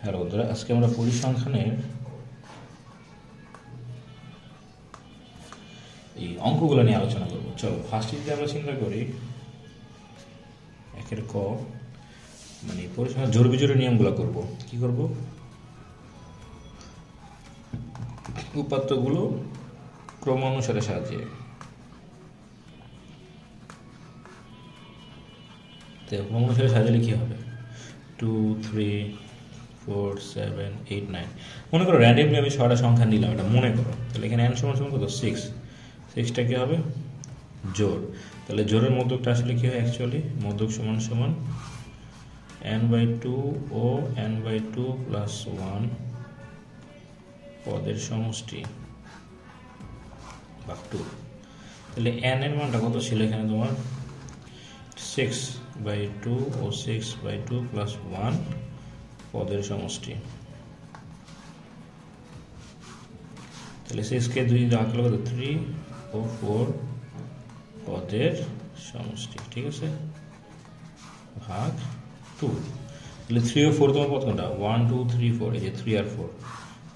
Hello বন্ধুরা, আজকে আমরা পরিসংখ্যানের এই অঙ্কগুলো নিয়ে আলোচনা করব। চলো ফার্স্টে যদি আমরা চিন্তা করি, একের ক মানে পরিসংখ্যান জোড় বিজোড়ের নিয়মগুলো করব। কি করব? উপাত্তগুলো ক্রম অনুসারে সাজিয়ে, তো ক্রম অনুসারে সাজালে কি হবে? 2, 3, 4, 7, 8, 9। মনে করো র্যান্ডমলি আমি 6টা সংখ্যা নিলাম, এটা মনে করো। তাহলে এখানে n সমান সমান কত? 6। 6টা কি হবে? জোড়। তাহলে জোড়ের মধ্যকটা আসলে কি হয়? অ্যাকচুয়ালি মধ্যক সমান সমান n/2 ও n/2 প্লাস 1 পদের সমষ্টি ভাগ 2। তাহলে n এর মানটা কত ছিল এখানে তোমার? 6/2 ও 6/2 প্লাস 1 পদের সমষ্টি। তাহলে 6কে 2 দিয়ে ভাগ করলে কত? 3 ও 4 পদের সমষ্টি, ঠিক আছে, ভাগ 2। তাহলে 3 ও 4 তোমার কত কোনটা? 1, 2, 3, 4। এই যে 3 আর 4,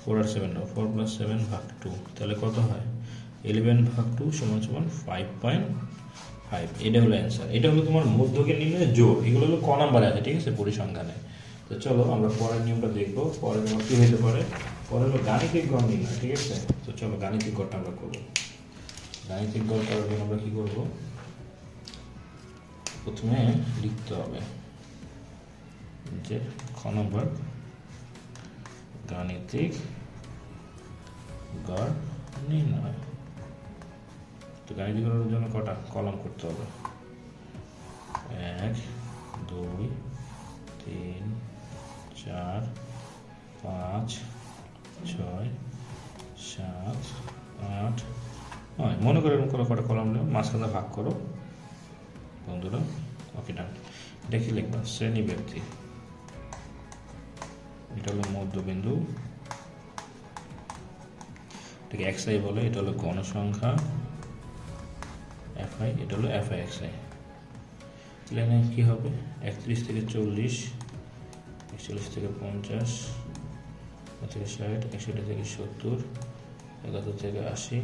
4 আর 7 নাও, 4 প্লাস 7 ভাগ 2। তাহলে কত হয়? 11 ভাগ 2 সমান সমান 5.5। এটা হলো অ্যান্সার। এটা হলো তোমার মধ্যকের নির্ণয় জোড়। এগুলো হলো ক নাম্বারে আছে, ঠিক আছে, পরিসংখ্যানে। তো চলো আমরা পরের নিয়মটা দেখবো। পরের নিয়ম কি হতে পারে? পরে হলো গাণিতিক গড় নির্ণয়, ঠিক আছে। তো চলো গাণিতিক গড়টা আমরা করবো। গাণিতিক গড় করার জন্য আমরা কি করবো? প্রথমে লিখতে হবে যে খ নম্বর গাণিতিক গড় নির্ণয়। তো গাণিতিক গড়ের জন্য কটা কলাম করতে হবে? 1, 2, 3, 4, 5, 6, 7, 8, 9। মনে করে এরকম করে কটা কলাম নেব, মাঝখানে ভাগ করো বন্ধুরা। ওকে, ডান। এটা কি লিখবা? শ্রেণী ব্যক্তি। এটা হলো মধ্যবিন্দু, এটাকে xi বলে। এটা হলো গণসংখ্যা fi, এটা হলো fi(xi). তাহলে এখানে কি হবে? 31 থেকে 40, 41 থেকে 50, থেকে 60, 61 থেকে 70, 71 থেকে 80,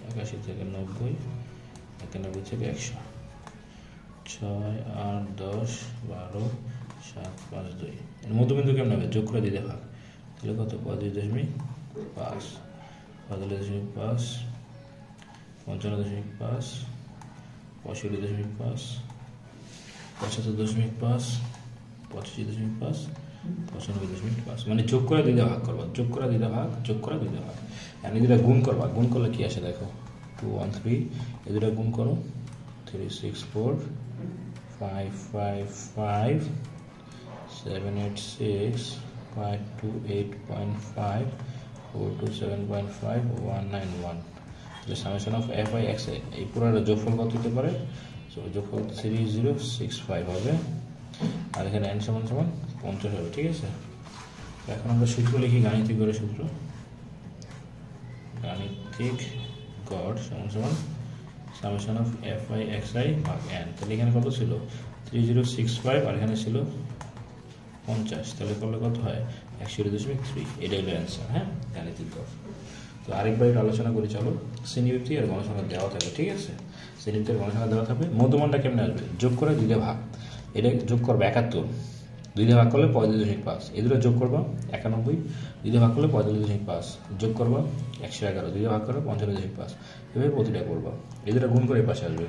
81 থেকে 90, 91 থেকে 100। 6, 8, 10, 12, 7, 5, 2। এর মধ্যবিন্দু কেমন হবে? যোগ করে দিতে ভাগ। তাহলে কত? 35.5, 45.5, 55.5, 65.5, 75.5, 85.5, 95.5। মানে যোগ করে দিতে ভাগ করবা, যোগ করে দিতে ভাগ, যোগ করে দিতে ভাগ। এমনি দুটা গুণ করবা। গুণ করলে কি আসে দেখো? 2, 1, 3। এই দুটা গুণ করো। 3, 6, 4, 5, 5, 5, 7, 8, 6, 5, 2, 8.5, 4, 2, 7.5, 1, 9, 1। তাহলে সামেশন অফ fi(xi) এই পুরোটা যোগফল কত হতে পারে? যোগফল 3065 হবে। আর এখানে n সমান সমান 50 হবে, ঠিক আছে। এখন আমরা সূত্র লিখি, গাণিতিক গড়ের সূত্র। গাণিতিক গড় সমান সমান সামেশন অফ fi(xi) ভাগ n। তাহলে এখানে কত ছিল? 3065, আর এখানে ছিল 50। তাহলে করলে কত হয়? 61.3। এটাই হলো অ্যান্সার। হ্যাঁ, গাণিতিক গড়। তো আরেকবার একটু আলোচনা করি চলো। শ্রেণীবৃত্তি আর গণসংখ্যা দেওয়া থাকবে, ঠিক আছে। শ্রেণীবৃত্তি আর গণসংখ্যা দেওয়া থাকবে। মধ্যমানটা কেমনে আসবে? যোগ করে 2 দিয়ে ভাগ। এটা যোগ করবে 71, 2 দিয়ে ভাগ করলে 45.5। এই দুটো যোগ করবা 91, 2 দিয়ে ভাগ করলে 45.5। যোগ করবা 111, 2 দিয়ে ভাগ করলে 55.5। এভাবে প্রতিটা করবা। এই দুটো গুণ করে এই পাশে আসবে।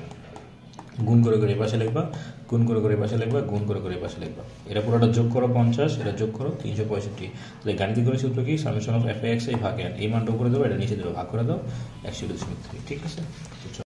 গুণ করে করে এই পাশে লিখবা, গুণ করে করে এই পাশে লিখবা, গুণ করে করে এই পাশে লিখবা। এটা পুরোটা যোগ করো 50, এটা যোগ করো 365। তাহলে গাণিতিক গড়ের সূত্র কি? সামেশন অফ fi(xi) ভাগ n। এই মানটা উপরে দেবো, এটা নিচে দেবো, ভাগ করে দাও 61.3, ঠিক আছে।